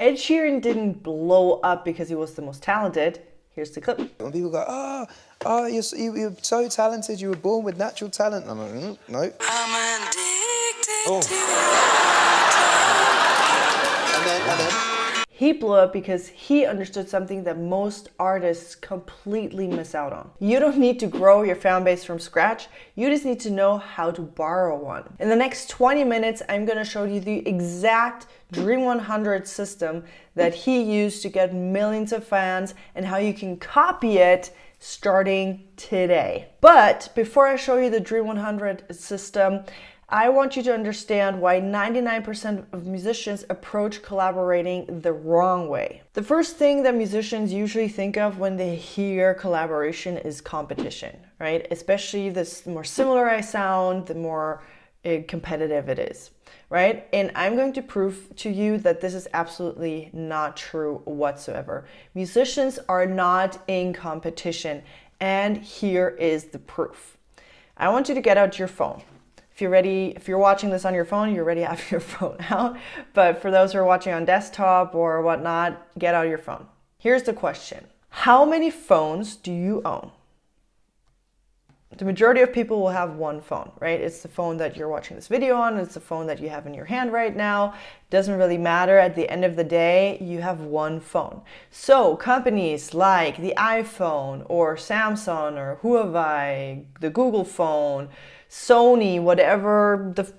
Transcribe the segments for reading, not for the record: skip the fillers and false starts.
Ed Sheeran didn't blow up because he was the most talented. Here's the clip. When people go, you're so talented, you were born with natural talent. I'm like, no. I'm addicted to and then. He blew up because he understood something that most artists completely miss out on. You don't need to grow your fan base from scratch. You just need to know how to borrow one. In the next 20 minutes, I'm gonna show you the exact Dream 100 system that he used to get millions of fans and how you can copy it starting today. But before I show you the Dream 100 system, I want you to understand why 99% of musicians approach collaborating the wrong way. The first thing that musicians usually think of when they hear collaboration is competition, right? Especially the more similar I sound, the more competitive it is, right? And I'm going to prove to you that this is absolutely not true whatsoever. Musicians are not in competition, and here is the proof. I want you to get out your phone. If you're watching this on your phone, you already have your phone out. But for those who are watching on desktop or whatnot, get out your phone. Here's the question. How many phones do you own? The majority of people will have one phone, right? It's the phone that you're watching this video on. It's the phone that you have in your hand right now. Doesn't really matter. At the end of the day, you have one phone. So companies like the iPhone or Samsung or Huawei, the Google phone, Sony, whatever the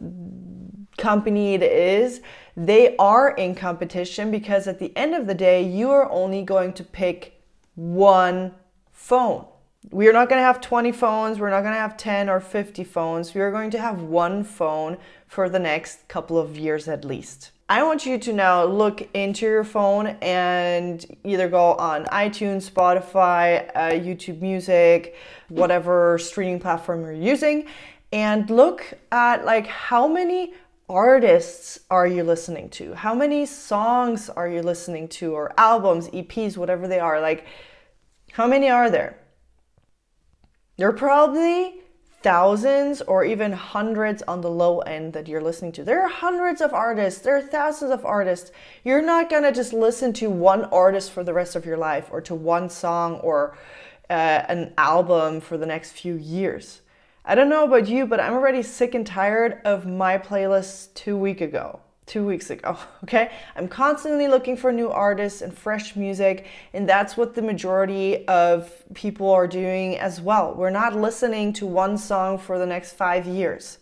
company it is, they are in competition because at the end of the day, you are only going to pick one phone. We are not going to have 20 phones. We're not going to have 10 or 50 phones. We are going to have one phone for the next couple of years at least. I want you to now look into your phone and either go on iTunes, Spotify, YouTube Music, whatever streaming platform you're using, and look at like how many artists are you listening to? How many songs are you listening to, or albums, EPs, whatever they are? Like, how many are there? There are probably thousands or even hundreds on the low end that you're listening to. There are hundreds of artists. There are thousands of artists. You're not going to just listen to one artist for the rest of your life, or to one song or an album for the next few years. I don't know about you, but I'm already sick and tired of my playlist 2 weeks ago, okay? I'm constantly looking for new artists and fresh music, and that's what the majority of people are doing as well. We're not listening to one song for the next 5 years,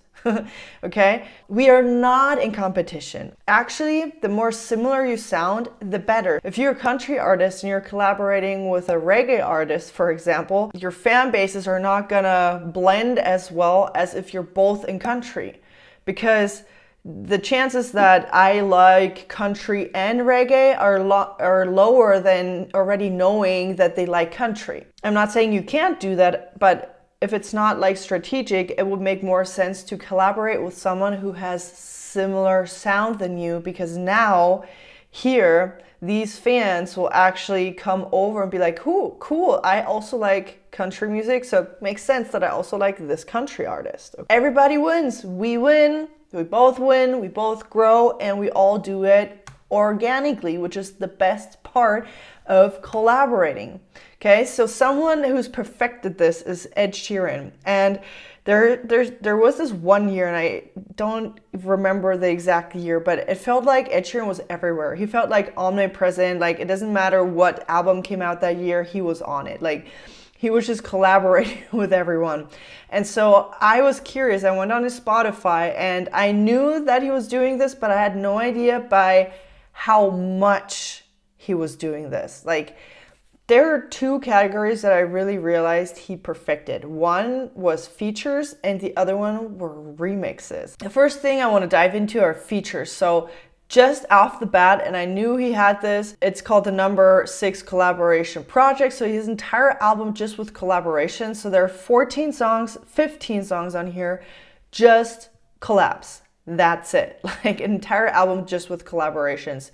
okay? We are not in competition. Actually, the more similar you sound, the better. If you're a country artist and you're collaborating with a reggae artist, for example, your fan bases are not gonna blend as well as if you're both in country, because the chances that I like country and reggae are lower than already knowing that they like country. I'm not saying you can't do that, but if it's not like strategic, it would make more sense to collaborate with someone who has similar sound than you, because now here these fans will actually come over and be like, cool, I also like country music, so it makes sense that I also like this country artist. Everybody wins. We win. We both win, we both grow, and we all do it organically, which is the best part of collaborating. Okay, so someone who's perfected this is Ed Sheeran. And there was this one year, and I don't remember the exact year, but it felt like Ed Sheeran was everywhere. He felt like omnipresent. Like, it doesn't matter what album came out that year, he was on it. Like, he was just collaborating with everyone. And so I was curious. I went on his Spotify and I knew that he was doing this, but I had no idea by how much he was doing this. Like, there are two categories that I really realized he perfected. One was features and the other one were remixes. The first thing I want to dive into are features. So just off the bat, and I knew he had this, it's called the number 6 collaboration project. So his entire album just with collaborations. So there are 14 songs, 15 songs on here, just collabs. That's it. Like, an entire album just with collaborations.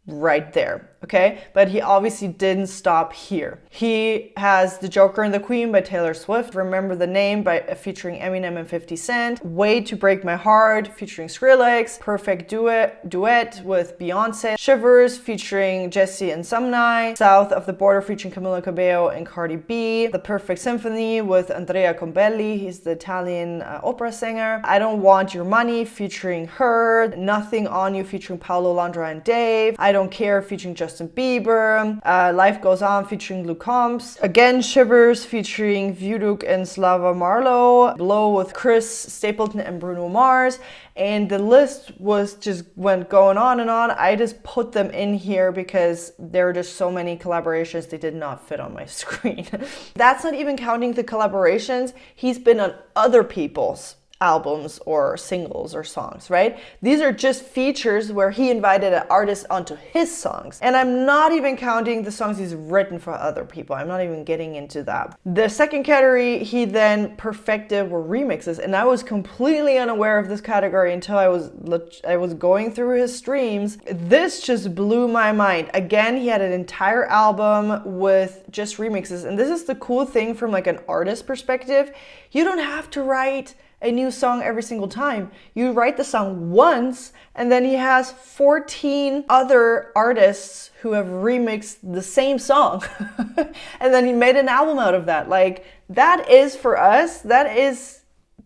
right there, okay? But he obviously didn't stop here. He has The Joker and the Queen by Taylor Swift, Remember the Name by featuring Eminem and 50 Cent, Way to Break My Heart featuring Skrillex, Perfect Duet with Beyonce, Shivers featuring Jesse and Sumnai, South of the Border featuring Camila Cabello and Cardi B, The Perfect Symphony with Andrea Combelli, he's the Italian opera singer, I Don't Want Your Money featuring Her, Nothing On You featuring Paulo Londra and Dave, I Don't Care featuring Justin Bieber, Life Goes On featuring Luke Combs, again Shivers featuring Vuduk and Slava Marlowe, Blow with Chris Stapleton and Bruno Mars, and the list went going on and on. I just put them in here because there are just so many collaborations they did not fit on my screen. That's not even counting the collaborations he's been on other people's albums or singles or songs, right? These are just features where he invited an artist onto his songs. And I'm not even counting the songs he's written for other people. I'm not even getting into that. The second category he then perfected were remixes. And I was completely unaware of this category until I was going through his streams. This just blew my mind. Again, he had an entire album with just remixes. And this is the cool thing from like an artist perspective. You don't have to write a new song every single time. You write the song once, and then he has 14 other artists who have remixed the same song. And then he made an album out of that. Like, that is, for us, that is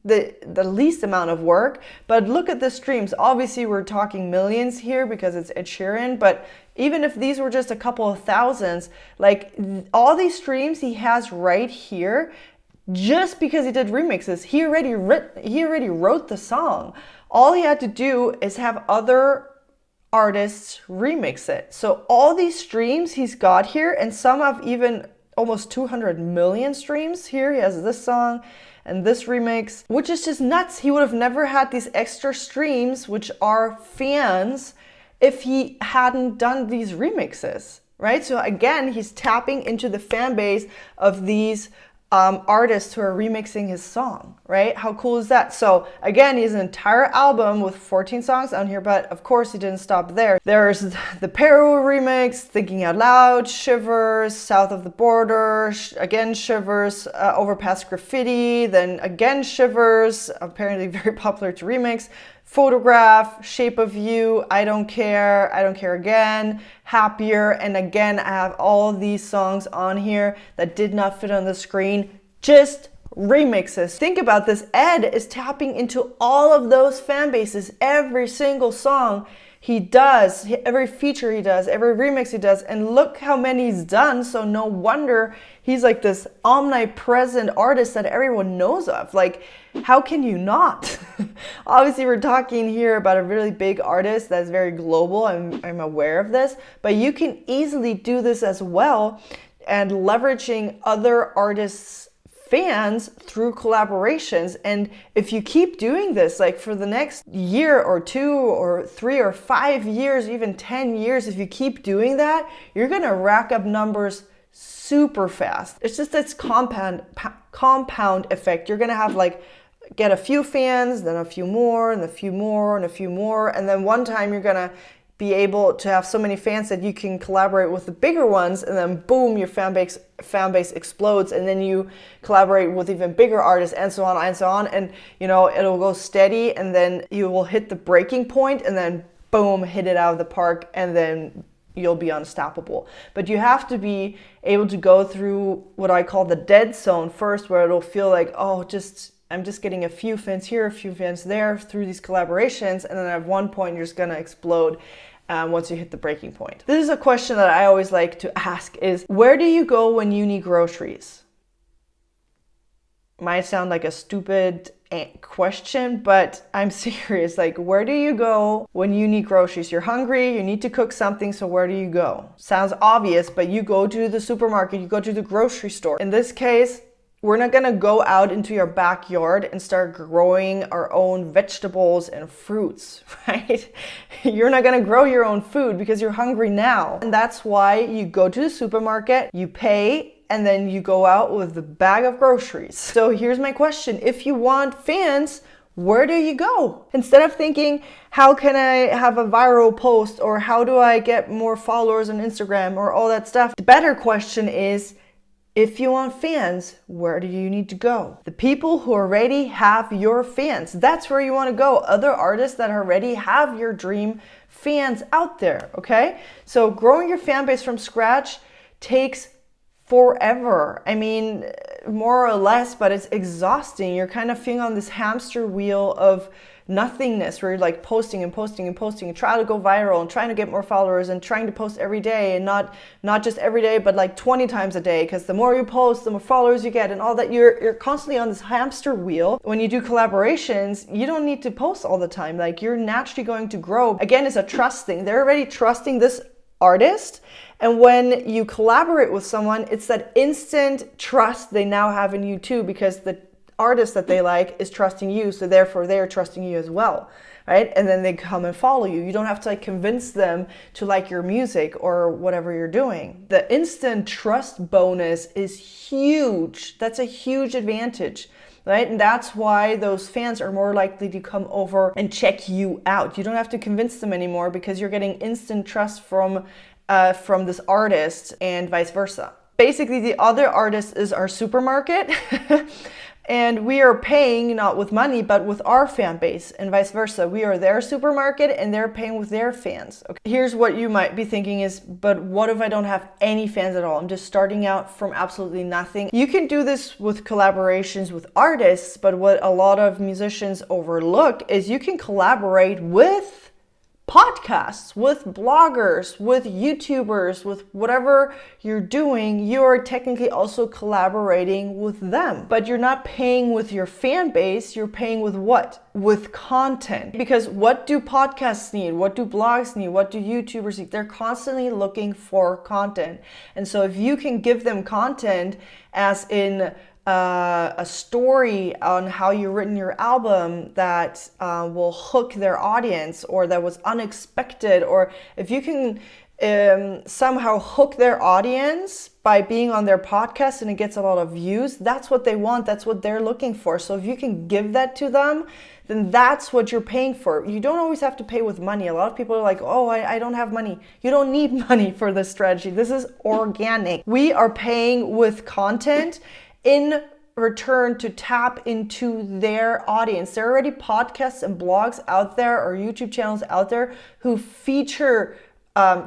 the least amount of work. But look at the streams. Obviously, we're talking millions here because it's Ed Sheeran, but even if these were just a couple of thousands, like all these streams he has right here, just because he did remixes, he already wrote the song. All he had to do is have other artists remix it. So all these streams he's got here, and some have even almost 200 million streams here. He has this song and this remix, which is just nuts. He would have never had these extra streams, which are fans, if he hadn't done these remixes, right? So again, he's tapping into the fan base of these artists who are remixing his song, right? How cool is that? So again, he has an entire album with 14 songs on here, but of course he didn't stop there. There's the Peru remix, Thinking Out Loud, Shivers, South of the Border, again Shivers, Overpass Graffiti, then again Shivers, apparently very popular to remix, Photograph, Shape of You, I Don't Care Again, Happier, and again, I have all these songs on here that did not fit on the screen, just remixes. Think about this, Ed is tapping into all of those fan bases, every single song he does, every feature he does, every remix he does, and look how many he's done, so no wonder he's like this omnipresent artist that everyone knows of. Like, how can you not? Obviously, we're talking here about a really big artist that's very global. I'm aware of this, but you can easily do this as well and leveraging other artists' fans through collaborations. And if you keep doing this, like for the next year or 2 or 3 or 5 years, even 10 years, if you keep doing that, you're gonna rack up numbers super fast. It's just this compound effect. You're gonna have like get a few fans, then a few more, and a few more, and a few more, and then one time you're gonna be able to have so many fans that you can collaborate with the bigger ones, and then boom, your fan base explodes, and then you collaborate with even bigger artists, and so on, and you know, it'll go steady, and then you will hit the breaking point, and then boom, hit it out of the park, and then you'll be unstoppable. But you have to be able to go through what I call the dead zone first, where it'll feel like, oh, I'm just getting a few fans here, a few fans there through these collaborations, and then at one point you're just gonna explode once you hit the breaking point. This is a question that I always like to ask is, where do you go when you need groceries? Might sound like a stupid question, but I'm serious. Like, where do you go when you need groceries? You're hungry, you need to cook something, so where do you go? Sounds obvious, but you go to the supermarket, you go to the grocery store. In this case, we're not gonna go out into your backyard and start growing our own vegetables and fruits, right? You're not gonna grow your own food because you're hungry now. And that's why you go to the supermarket, you pay, and then you go out with the bag of groceries. So here's my question. If you want fans, where do you go? Instead of thinking, how can I have a viral post, or how do I get more followers on Instagram, or all that stuff, the better question is, if you want fans, where do you need to go? The people who already have your fans, that's where you want to go. Other artists that already have your dream fans out there, okay? So growing your fan base from scratch takes forever. I mean, more or less, but it's exhausting. You're kind of feeling on this hamster wheel of nothingness where you're like posting and posting and posting and trying to go viral and trying to get more followers and trying to post every day, and not just every day, but like 20 times a day, because the more you post, the more followers you get and all that. You're constantly on this hamster wheel. When you do collaborations, you don't need to post all the time. Like, you're naturally going to grow. Again, it's a trust thing. They're already trusting this artist, and when you collaborate with someone, it's that instant trust they now have in you too, because the artist that they like is trusting you, so therefore they're trusting you as well, right? And then they come and follow you. You don't have to like convince them to like your music or whatever you're doing. The instant trust bonus is huge. That's a huge advantage, right? And that's why those fans are more likely to come over and check you out. You don't have to convince them anymore, because you're getting instant trust from this artist, and vice versa. Basically, the other artist is our supermarket. And we are paying not with money, but with our fan base, and vice versa. We are their supermarket and they're paying with their fans. Okay. Here's what you might be thinking is, but what if I don't have any fans at all? I'm just starting out from absolutely nothing. You can do this with collaborations with artists, but what a lot of musicians overlook is you can collaborate with podcasts, with bloggers, with YouTubers, with whatever you're doing. You're technically also collaborating with them, but you're not paying with your fan base. You're paying with what? With content. Because what do podcasts need? What do blogs need? What do YouTubers need? They're constantly looking for content. And so if you can give them content, as in a story on how you've written your album that will hook their audience, or that was unexpected, or if you can somehow hook their audience by being on their podcast and it gets a lot of views, that's what they want, that's what they're looking for. So if you can give that to them, then that's what you're paying for. You don't always have to pay with money. A lot of people are like, oh, I don't have money. You don't need money for this strategy. This is organic. We are paying with content in return to tap into their audience. There are already podcasts and blogs out there, or YouTube channels out there, who feature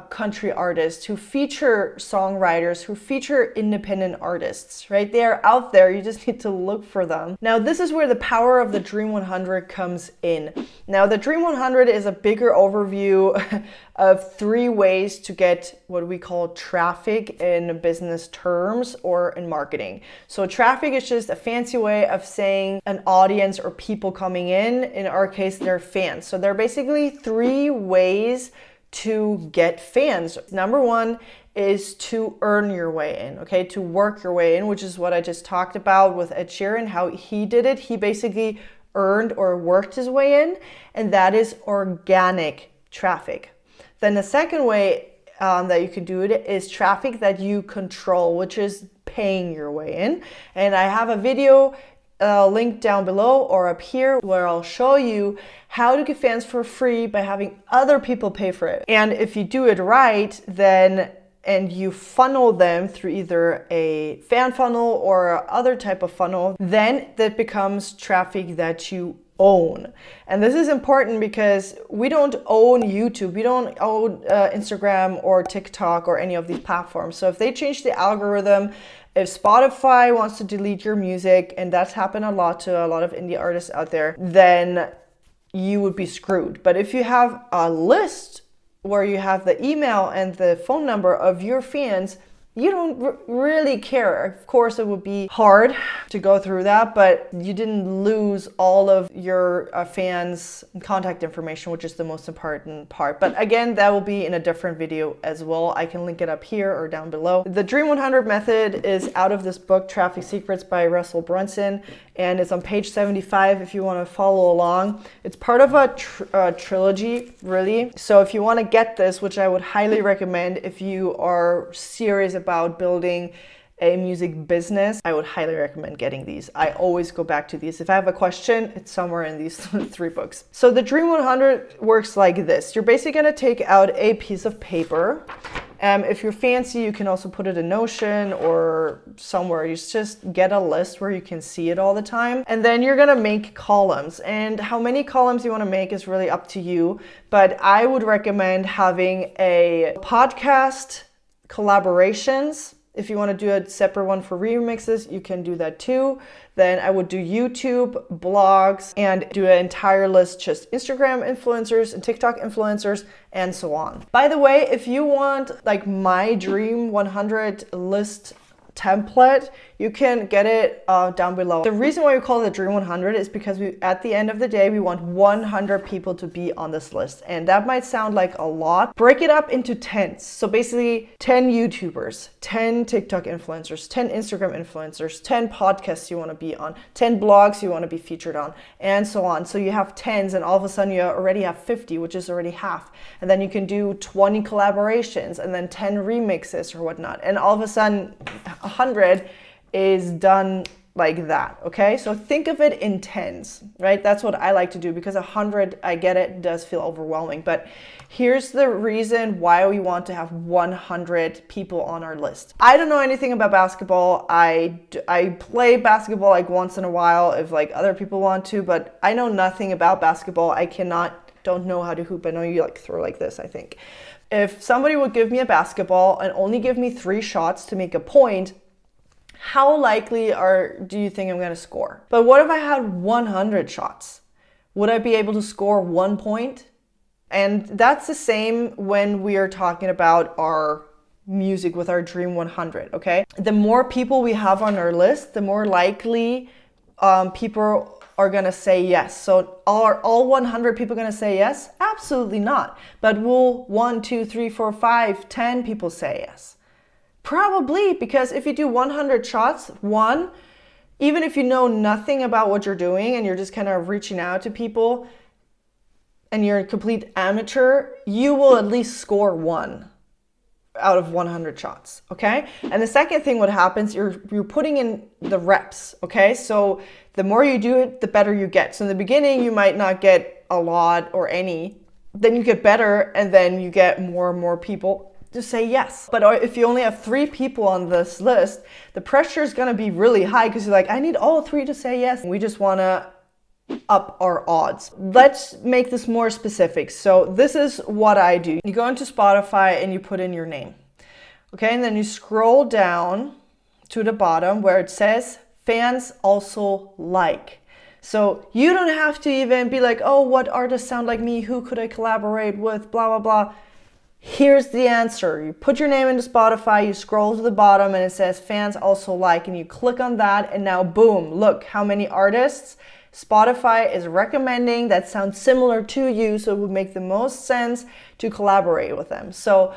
country artists, who feature songwriters, who feature independent artists, right? They are out there. You just need to look for them. Now, this is where the power of the Dream 100 comes in. Now, the Dream 100 is a bigger overview of 3 ways to get what we call traffic in business terms or in marketing. So traffic is just a fancy way of saying an audience or people coming in. In our case, they're fans. So there are basically 3 ways to get fans. Number 1 is to earn your way in, okay? To work your way in, which is what I just talked about with Ed Sheeran, how he did it. He basically earned or worked his way in, and that is organic traffic. Then the second way that you can do it is traffic that you control, which is paying your way in. And I have a video link down below or up here where I'll show you how to get fans for free by having other people pay for it. And if you do it right, then and you funnel them through either a fan funnel or other type of funnel, then that becomes traffic that you own. And this is important because we don't own YouTube, we don't own Instagram or TikTok or any of these platforms. So if they change the algorithm, if Spotify wants to delete your music, and that's happened a lot to a lot of indie artists out there, then you would be screwed. But if you have a list where you have the email and the phone number of your fans, you don't really care. Of course, it would be hard to go through that, but you didn't lose all of your fans' contact information, which is the most important part. But again, that will be in a different video as well. I can link it up here or down below. The Dream 100 method is out of this book, Traffic Secrets by Russell Brunson, and it's on page 75 if you want to follow along. It's part of a trilogy, really. So if you want to get this, which I would highly recommend if you are serious about building a music business, I would highly recommend getting these. I always go back to these. If I have a question, it's somewhere in these 3 books. So the Dream 100 works like this. You're basically gonna take out a piece of paper. If you're fancy, you can also put it in Notion or somewhere. You just get a list where you can see it all the time. And then you're gonna make columns. And how many columns you wanna make is really up to you. But I would recommend having a podcast, collaborations. If you want to do a separate one for remixes, you can do that too. Then I would do YouTube, blogs, and do an entire list, just Instagram influencers and TikTok influencers, and so on. By the way, if you want like my Dream 100 list template, you can get it down below. The reason why we call it the Dream 100 is because at the end of the day, we want 100 people to be on this list. And that might sound like a lot. Break it up into 10s. So basically 10 YouTubers, 10 TikTok influencers, 10 Instagram influencers, 10 podcasts you want to be on, 10 blogs you want to be featured on, and so on. So you have 10s and all of a sudden you already have 50, which is already half. And then you can do 20 collaborations and then 10 remixes or whatnot. And all of a sudden 100 is done like that, okay? So think of it in 10s, right? That's what I like to do because 100, I get it, does feel overwhelming. But here's the reason why we want to have 100 people on our list. I don't know anything about basketball. I play basketball like once in a while if like other people want to, but I know nothing about basketball. Don't know how to hoop. I know you like throw like this, I think. If somebody would give me a basketball and only give me 3 shots to make a point, how likely do you think I'm going to score? But what if I had 100 shots? Would I be able to score 1 point? And that's the same when we are talking about our music with our Dream 100, okay? The more people we have on our list, the more likely people are gonna say yes. So are all 100 people gonna say yes? Absolutely not. But will 1, 2, 3, 4, 5, 10 people say yes? Probably, because if you do 100 shots, even if you know nothing about what you're doing and you're just kind of reaching out to people and you're a complete amateur, you will at least score 1 out of 100 shots, okay? And the second thing what happens, you're putting in the reps, okay? So the more you do it, the better you get. So in the beginning, you might not get a lot or any, then you get better and then you get more and more people to say yes. But if you only have 3 people on this list, the pressure is gonna be really high because you're like, I need all 3 to say yes. We just wanna up our odds. Let's make this more specific. So this is what I do. You go into Spotify and you put in your name. Okay, and then you scroll down to the bottom where it says fans also like. So you don't have to even be like, oh, what artists sound like me? Who could I collaborate with? Blah, blah, blah. Here's the answer. You put your name into Spotify, you scroll to the bottom and it says fans also like, and you click on that and now boom, look how many artists Spotify is recommending that sound similar to you, so it would make the most sense to collaborate with them. So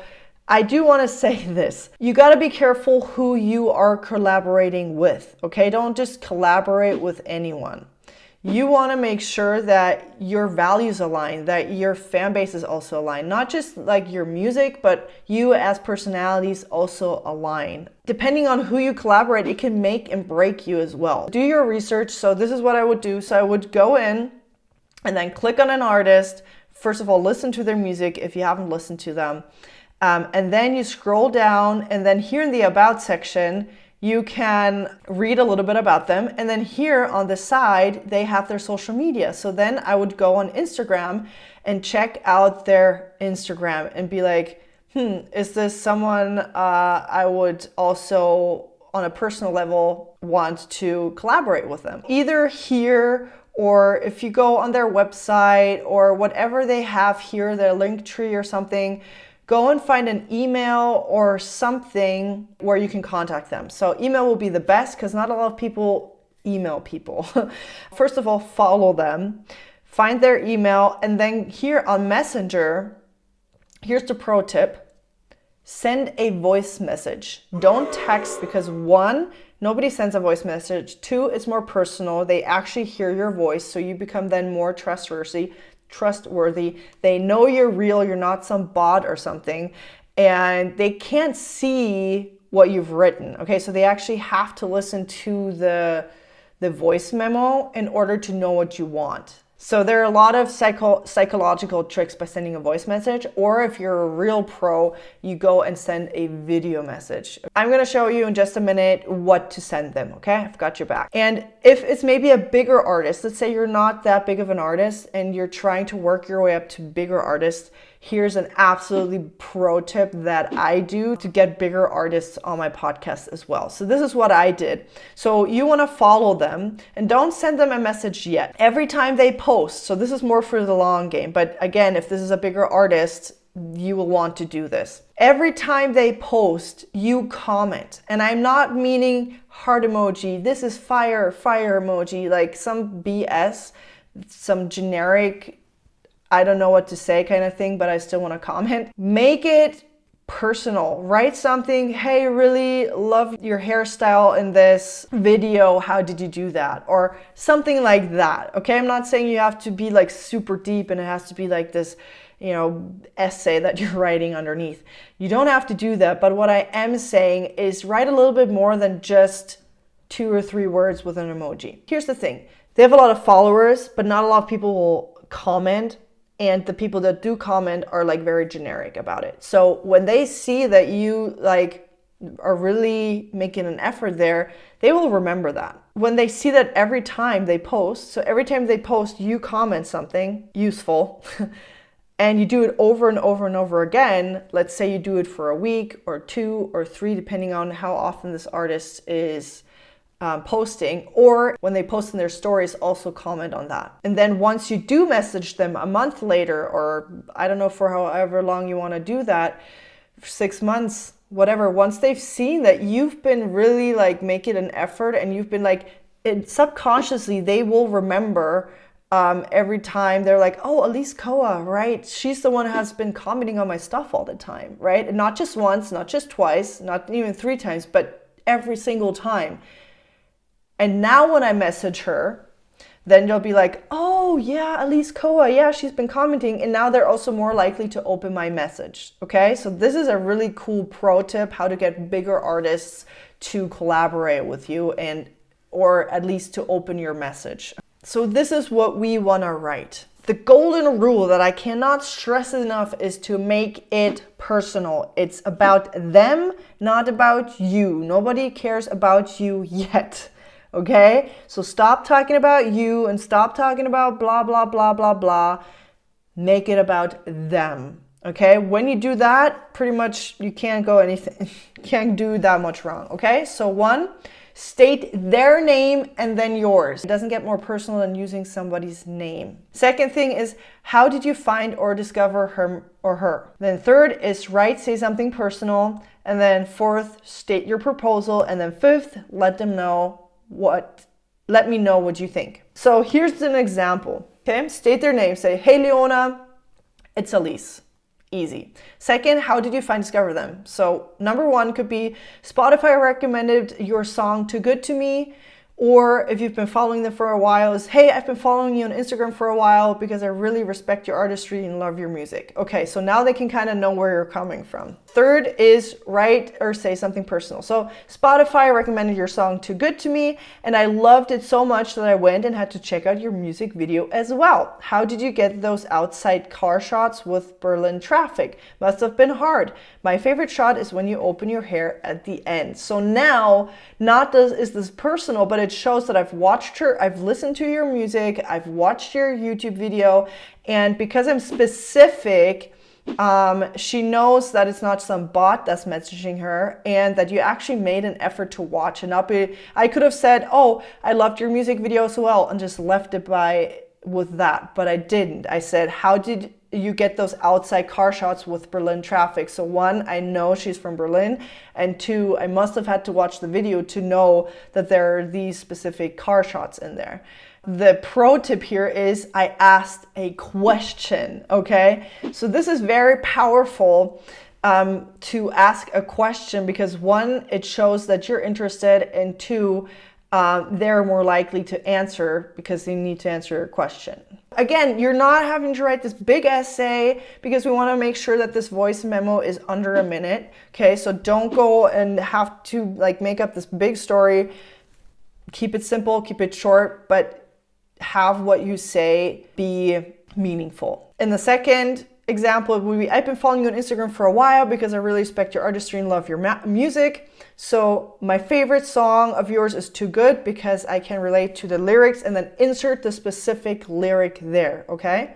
I do want to say this. You got to be careful who you are collaborating with, okay? Don't just collaborate with anyone. You want to make sure that your values align, that your fan base is also aligned. Not just like your music, but you as personalities also align. Depending on who you collaborate, it can make and break you as well. Do your research. So this is what I would do. So I would go in and then click on an artist. First of all, listen to their music if you haven't listened to them. And then you scroll down, and then here in the About section, you can read a little bit about them. And then here on the side, they have their social media. So then I would go on Instagram and check out their Instagram and be like, is this someone I would also, on a personal level, want to collaborate with them? Either here, or if you go on their website or whatever they have here, their link tree or something, go and find an email or something where you can contact them. So email will be the best because not a lot of people email people. First of all, follow them, find their email, and then here on Messenger, here's the pro tip. Send a voice message. Don't text because 1, nobody sends a voice message. 2, it's more personal. They actually hear your voice, so you become then more trustworthy. They know you're real, you're not some bot or something, and they can't see what you've written. Okay, so they actually have to listen to the voice memo in order to know what you want. So there are a lot of psychological tricks by sending a voice message, or if you're a real pro, you go and send a video message. I'm gonna show you in just a minute what to send them, okay? I've got your back. And if it's maybe a bigger artist, let's say you're not that big of an artist and you're trying to work your way up to bigger artists, here's an absolutely pro tip that I do to get bigger artists on my podcast as well. So this is what I did. So you want to follow them and don't send them a message yet. Every time they post, so this is more for the long game, but again, if this is a bigger artist, you will want to do this. Every time they post, you comment. And I'm not meaning heart emoji, this is fire emoji, like some BS, some generic I don't know what to say kind of thing, but I still want to comment. Make it personal. Write something, hey, really love your hairstyle in this video. How did you do that? Or something like that. Okay, I'm not saying you have to be like super deep and it has to be like this, essay that you're writing underneath. You don't have to do that. But what I am saying is write a little bit more than just 2 or 3 words with an emoji. Here's the thing. They have a lot of followers, but not a lot of people will comment. And the people that do comment are like very generic about it. So when they see that you like are really making an effort there, they will remember that. When they see that every time they post, so every time they post, you comment something useful and you do it over and over and over again. Let's say you do it for a week or 2 or 3, depending on how often this artist is posting, or when they post in their stories, also comment on that. And then once you do message them a month later, or I don't know, for however long you want to do that, 6 months, whatever, once they've seen that you've been really like making an effort and you've been like, subconsciously, they will remember every time they're like, oh, Alise Koa, right? She's the one who has been commenting on my stuff all the time, right? And not just once, not just twice, not even 3 times, but every single time. And now when I message her, then you'll be like, oh yeah, Alise Koa, yeah, she's been commenting. And now they're also more likely to open my message, okay? So this is a really cool pro tip, how to get bigger artists to collaborate with you or at least to open your message. So this is what we wanna write. The golden rule that I cannot stress enough is to make it personal. It's about them, not about you. Nobody cares about you yet. Okay, so stop talking about you and stop talking about blah, blah, blah, blah, blah. Make it about them. Okay, when you do that, pretty much you can't can't do that much wrong. Okay, so 1, state their name and then yours. It doesn't get more personal than using somebody's name. Second thing is, how did you find or discover him or her? Then 3rd is say something personal. And then 4th, state your proposal. And then 5th, let me know what you think. So here's an example. Okay, state their name. Say, hey Leona, it's Alise. Easy. Second, how did you discover them? So number 1 could be Spotify recommended your song Too Good to Me. Or if you've been following them for a while, is, hey, I've been following you on Instagram for a while because I really respect your artistry and love your music. Okay, so now they can kind of know where you're coming from. 3rd is write or say something personal. So Spotify recommended your song Too Good to Me, and I loved it so much that I went and had to check out your music video as well. How did you get those outside car shots with Berlin traffic? Must have been hard. My favorite shot is when you open your hair at the end. So now, is this personal, but it shows that I've watched her, I've listened to your music, I've watched your YouTube video, and because I'm specific, she knows that it's not some bot that's messaging her and that you actually made an effort to watch. And I could have said, oh, I loved your music video as well, and just left it with that, but I didn't. I said, how did you get those outside car shots with Berlin traffic? So 1, I know she's from Berlin, and 2, I must have had to watch the video to know that there are these specific car shots in there. The pro tip here is I asked a question, okay? So this is very powerful to ask a question because 1, it shows that you're interested, and 2, they're more likely to answer because they need to answer your question. Again, you're not having to write this big essay because we want to make sure that this voice memo is under a minute. Okay, so don't go and have to like make up this big story. Keep it simple, keep it short, but have what you say be meaningful. And the second example would be, I've been following you on Instagram for a while because I really respect your artistry and love your music. So my favorite song of yours is Too Good because I can relate to the lyrics, and then insert the specific lyric there, okay?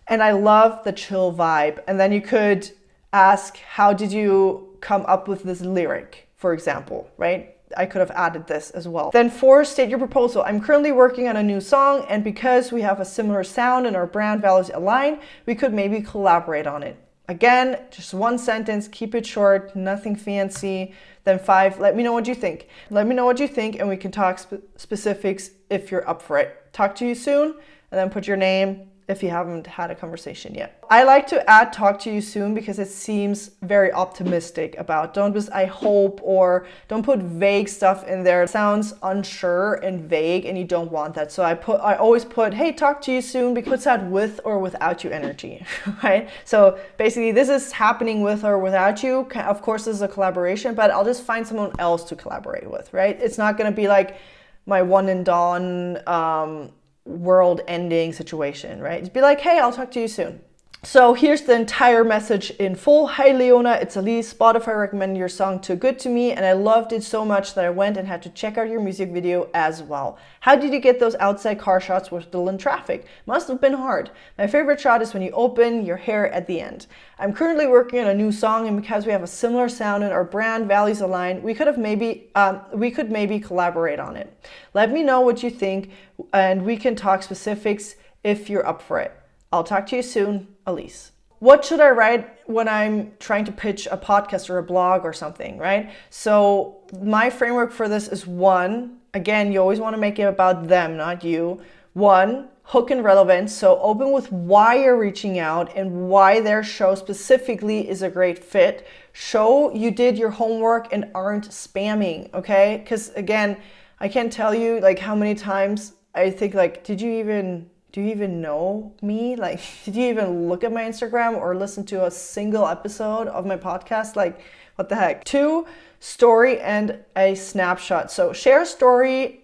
And I love the chill vibe. And then you could ask, how did you come up with this lyric, for example, right? I could have added this as well. Then 4, state your proposal. I'm currently working on a new song, and because we have a similar sound and our brand values align, we could maybe collaborate on it. Again, just one sentence, keep it short, nothing fancy. Then 5, let me know what you think. Let me know what you think, and we can talk specifics if you're up for it. Talk to you soon, and then put your name if you haven't had a conversation yet. I like to add talk to you soon because it seems very optimistic about. Don't just I hope, or don't put vague stuff in there. It sounds unsure and vague, and you don't want that. So I always put, hey, talk to you soon, because it puts that with or without you energy, right? So basically this is happening with or without you. Of course, this is a collaboration, but I'll just find someone else to collaborate with, right? It's not gonna be like my one and done, world-ending situation, right? Just be like, hey, I'll talk to you soon. So here's the entire message in full. Hi Leona, it's Alise. Spotify recommended your song Too Good to me, and I loved it so much that I went and had to check out your music video as well. How did you get those outside car shots with still in traffic? Must have been hard. My favorite shot is when you open your hair at the end. I'm currently working on a new song, and because we have a similar sound and our brand values align, we could maybe collaborate on it. Let me know what you think, and we can talk specifics if you're up for it. I'll talk to you soon, Alise. What should I write when I'm trying to pitch a podcast or a blog or something, right? So my framework for this is 1, again, you always want to make it about them, not you. 1, hook and relevance. So open with why you're reaching out and why their show specifically is a great fit. Show you did your homework and aren't spamming, okay? Because again, I can't tell you like how many times I think like, do you even know me? Like, did you even look at my Instagram or listen to a single episode of my podcast? Like, what the heck? 2, story and a snapshot. So share a story,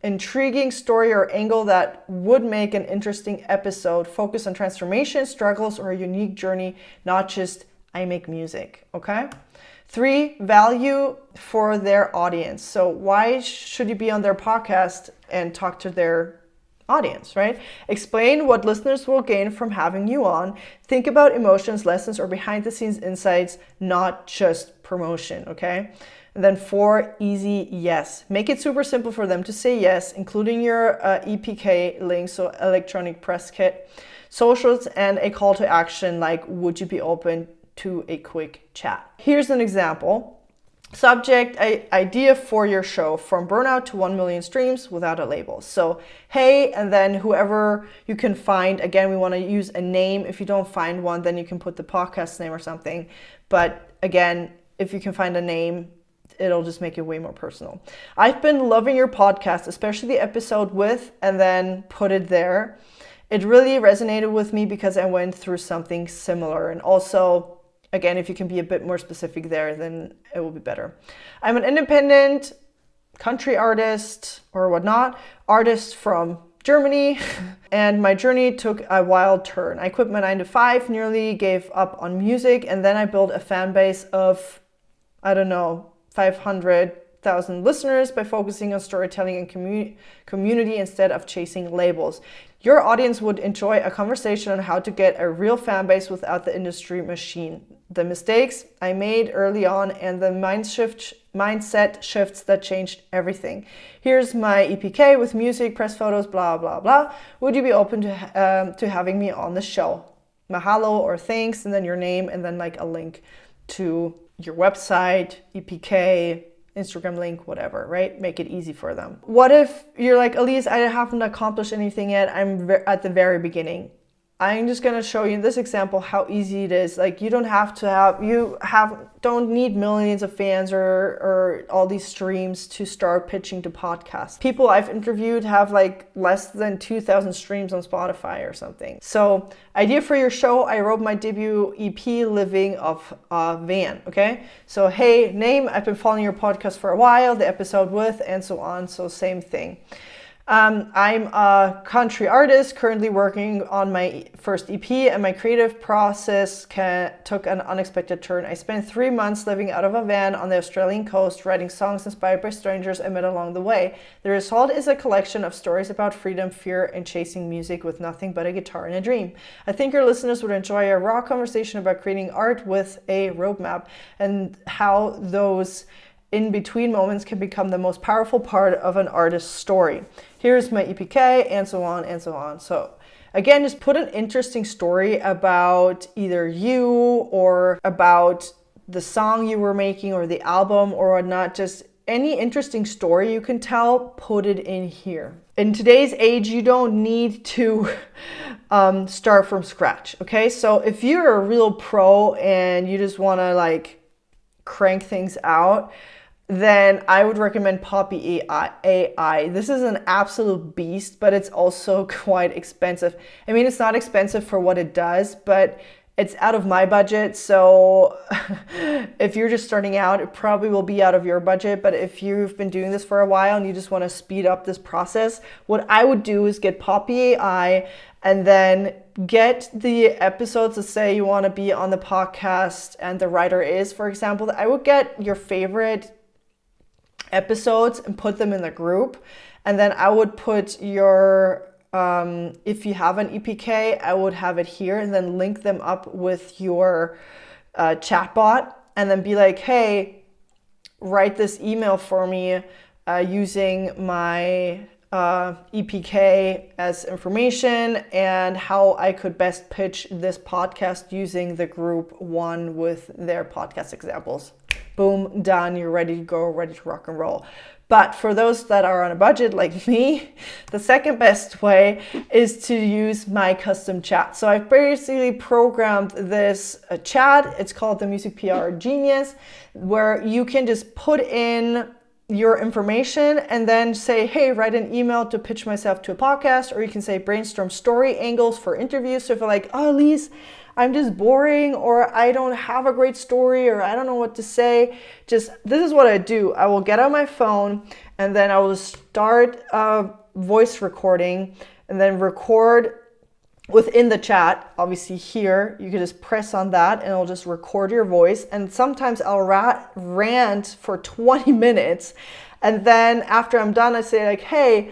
intriguing story or angle that would make an interesting episode. Focus on transformation, struggles, or a unique journey, not just I make music, okay? 3, value for their audience. So why should you be on their podcast and talk to their audience, right? Explain what listeners will gain from having you on. Think about emotions, lessons, or behind the scenes insights, not just promotion, okay? And then 4, easy yes. Make it super simple for them to say yes, including your EPK link, so electronic press kit, socials, and a call to action like, would you be open to a quick chat? Here's an example. Subject, idea for your show, from burnout to 1 million streams without a label. So, hey, and then whoever you can find, again, we want to use a name. If you don't find one, then you can put the podcast name or something. But again, if you can find a name, it'll just make it way more personal. I've been loving your podcast, especially the episode with, and then put it there. It really resonated with me because I went through something similar. And also, again, if you can be a bit more specific there, then it will be better. I'm an independent country artist or whatnot, artist from Germany, and my journey took a wild turn. I quit my 9 to 5, nearly gave up on music, and then I built a fan base of, 500,000 listeners by focusing on storytelling and community instead of chasing labels. Your audience would enjoy a conversation on how to get a real fan base without the industry machine. The mistakes I made early on and the mindset shifts that changed everything. Here's my EPK with music, press photos, blah, blah, blah. Would you be open to having me on the show? Mahalo or thanks, and then your name, and then like a link to your website, EPK, Instagram link, whatever, right? Make it easy for them. What if you're like, Alise, I haven't accomplished anything yet. I'm at the very beginning. I'm just going to show you in this example how easy it is. Like, you don't have to don't need millions of fans or all these streams to start pitching to podcasts. People I've interviewed have like less than 2,000 streams on Spotify or something. So, idea for your show, I wrote my debut EP, Living of a Van, okay? So, hey, name, I've been following your podcast for a while, the episode with, and so on, so same thing. I'm a country artist currently working on my first EP, and my creative process took an unexpected turn. I spent 3 months living out of a van on the Australian coast, writing songs inspired by strangers I met along the way. The result is a collection of stories about freedom, fear, and chasing music with nothing but a guitar and a dream. I think your listeners would enjoy a raw conversation about creating art with a roadmap and how those in-between moments can become the most powerful part of an artist's story. Here's my EPK, and so on and so on. So again, just put an interesting story about either you or about the song you were making or the album or whatnot. Just any interesting story you can tell, put it in here. In today's age, you don't need to start from scratch, okay? So if you're a real pro and you just want to like crank things out, then I would recommend Poppy AI. This is an absolute beast, but it's also quite expensive. I mean, it's not expensive for what it does, but it's out of my budget. So if you're just starting out, it probably will be out of your budget. But if you've been doing this for a while and you just want to speed up this process, what I would do is get Poppy AI and then get the episodes. Let's say you want to be on the podcast and the writer is, for example, I would get your favorite episodes and put them in the group, and then I would put your if you have an EPK, I would have it here and then link them up with your chatbot and then be like, hey, write this email for me using my EPK as information and how I could best pitch this podcast using the group one with their podcast examples. Boom, done, you're ready to go, ready to rock and roll. But for those that are on a budget like me, the second best way is to use my custom chat. So I've basically programmed this chat. It's called the Music PR Genius, where you can just put in your information and then say, hey, write an email to pitch myself to a podcast, or you can say brainstorm story angles for interviews. So if you're like, oh, Alise, I'm just boring, or I don't have a great story, or I don't know what to say, this is what I do. I will get on my phone and then I will start a voice recording and then record within the chat. Obviously here, you can just press on that and it'll just record your voice. And sometimes I'll rant for 20 minutes. And then after I'm done, I say like, hey,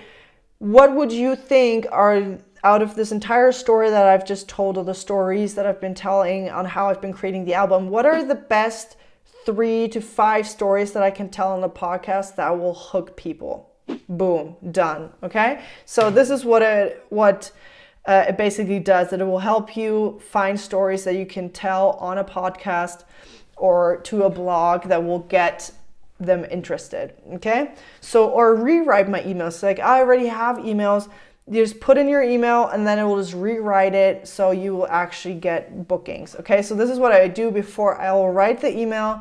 what would you think are out of this entire story that I've just told, all the stories that I've been telling on how I've been creating the album, what are the best 3 to 5 stories that I can tell on the podcast that will hook people? Boom, done. Okay, so this is what it basically does, that it will help you find stories that you can tell on a podcast or to a blog that will get them interested. Okay, so, or rewrite my emails. Like, I already have emails. You just put in your email and then it will just rewrite it so you will actually get bookings. Okay, so this is what I do before I will write the email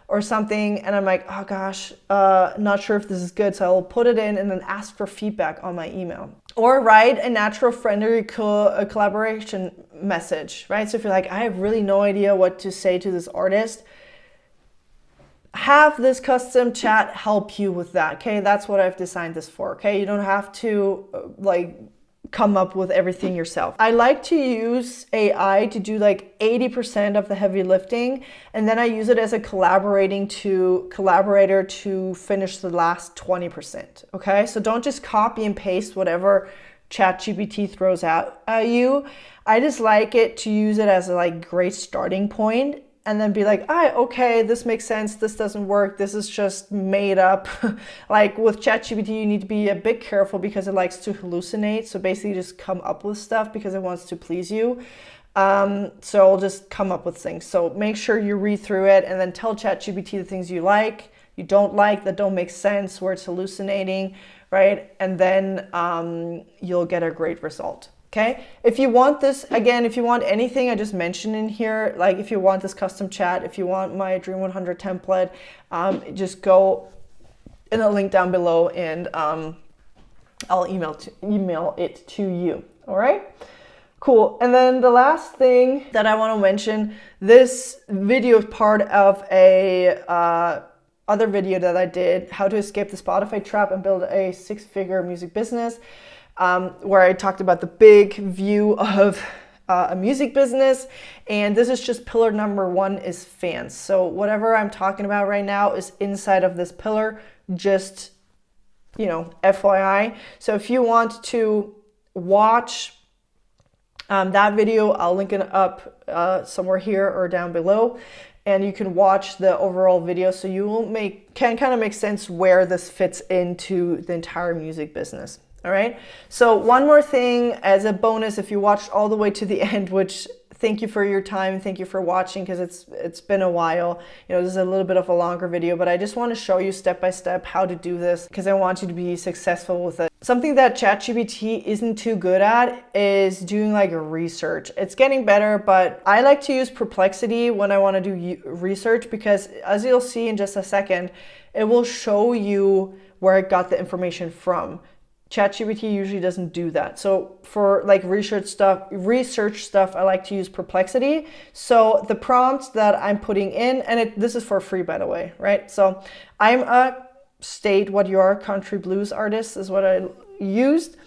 or something and I'm like, oh gosh, not sure if this is good. So I will put it in and then ask for feedback on my email. Or write a natural friendly collaboration message, right? So if you're like, I have really no idea what to say to this artist, have this custom chat help you with that. Okay, that's what I've designed this for. Okay, you don't have to come up with everything yourself. I like to use AI to do like 80% of the heavy lifting, and then I use it as a collaborator to finish the last 20%. Okay, so don't just copy and paste whatever ChatGPT throws out at you. I just like it to use it as a like great starting point. And then be like, okay, this makes sense. This doesn't work. This is just made up. Like with ChatGPT, you need to be a bit careful because it likes to hallucinate. So basically just come up with stuff because it wants to please you. So I'll just come up with things. So make sure you read through it and then tell ChatGPT the things you like, you don't like, that don't make sense, where it's hallucinating, right? And then you'll get a great result. Okay, if you want this, again, if you want anything I just mentioned in here, like if you want this custom chat, if you want my Dream 100 template, just go in the link down below and I'll email it to you. All right, cool. And then the last thing that I want to mention, this video is part of a other video that I did, how to escape the Spotify trap and build a 6-figure music business. Where I talked about the big view of a music business. And this is just pillar number 1 is fans. So whatever I'm talking about right now is inside of this pillar, just, you know, FYI. So if you want to watch that video, I'll link it up somewhere here or down below. And you can watch the overall video so you will can kind of make sense where this fits into the entire music business. All right, so one more thing as a bonus, if you watched all the way to the end, which thank you for your time, thank you for watching, because it's been a while. You know, this is a little bit of a longer video, but I just want to show you step by step how to do this, because I want you to be successful with it. Something that ChatGPT isn't too good at is doing like a research. It's getting better, but I like to use Perplexity when I want to do research, because as you'll see in just a second, it will show you where it got the information from. ChatGPT usually doesn't do that. So for like research stuff, I like to use Perplexity. So the prompts that I'm putting in, and this is for free, by the way, right? So I'm a state what you are, country blues artist is what I used.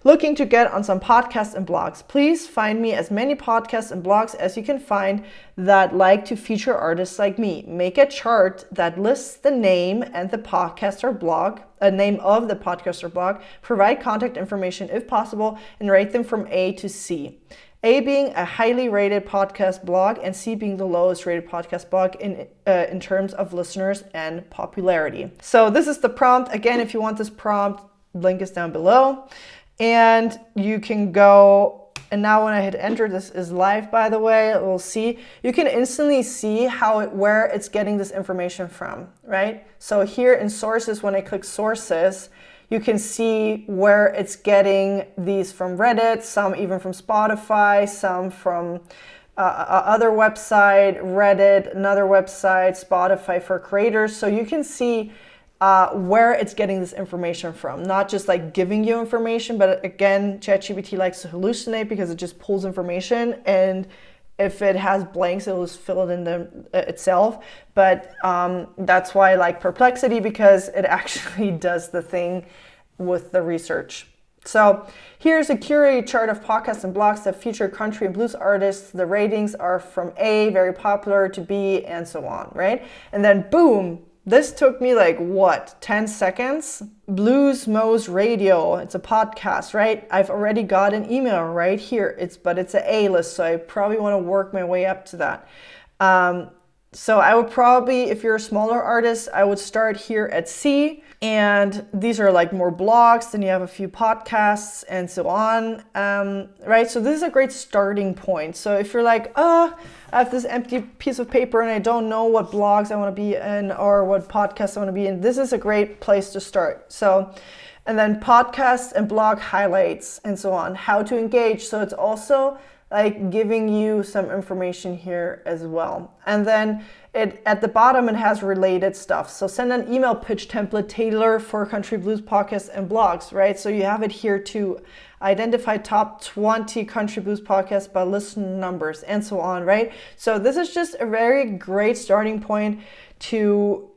Looking to get on some podcasts and blogs. Please find me as many podcasts and blogs as you can find that like to feature artists like me. Make a chart that lists the name and the podcast or blog, a name of the podcast or blog. Provide contact information if possible and rate them from A to C. A being a highly rated podcast blog and C being the lowest rated podcast blog in terms of listeners and popularity. So this is the prompt. Again, if you want this prompt, link is down below. And you can go, and now when I hit enter, this is live, by the way, we'll see, you can instantly see where it's getting this information from, right? So here in sources, when I click sources, you can see where it's getting these from Reddit, some even from Spotify, some from other website, Reddit, another website, Spotify for creators. So you can see where it's getting this information from, not just like giving you information, but again, ChatGPT likes to hallucinate because it just pulls information, and if it has blanks, it'll just fill it in itself. But that's why I like Perplexity, because it actually does the thing with the research. So here's a curated chart of podcasts and blogs that feature country and blues artists. The ratings are from A, very popular, to B, and so on, right? And then boom, this took me like, what, 10 seconds? Blues Mo's Radio, it's a podcast, right? I've already got an email right here. But it's an A list, so I probably want to work my way up to that. So I would probably, if you're a smaller artist, I would start here at C. And these are like more blogs, then you have a few podcasts and so on, right? So this is a great starting point. So if you're like, I have this empty piece of paper and I don't know what blogs I want to be in or what podcasts I want to be in, this is a great place to start. So, and then podcasts and blog highlights and so on, how to engage. So it's also like giving you some information here as well. And then at the bottom, it has related stuff. So send an email pitch template tailored for country blues podcasts and blogs, right? So you have it here to identify top 20 country blues podcasts by listen numbers and so on, right? So this is just a very great starting point to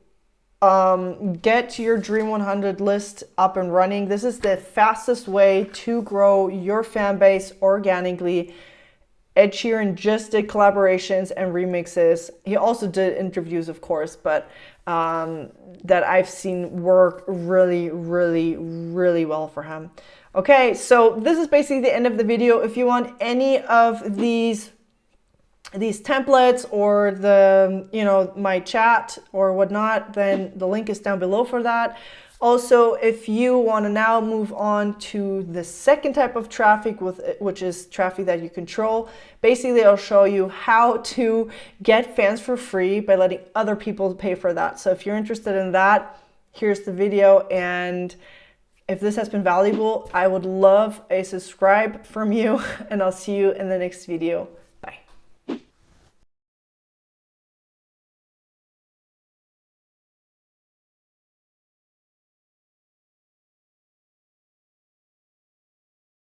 get your Dream 100 list up and running. This is the fastest way to grow your fan base organically. Ed Sheeran just did collaborations and remixes. He also did interviews, of course, but that I've seen work really, really, really well for him. Okay, so this is basically the end of the video. If you want any of these templates or my chat or whatnot, then the link is down below for that. Also, if you want to now move on to the second type of traffic, which is traffic that you control, basically I'll show you how to get fans for free by letting other people pay for that. So if you're interested in that, here's the video, and If this has been valuable, I would love a subscribe from you, and I'll see you in the next video.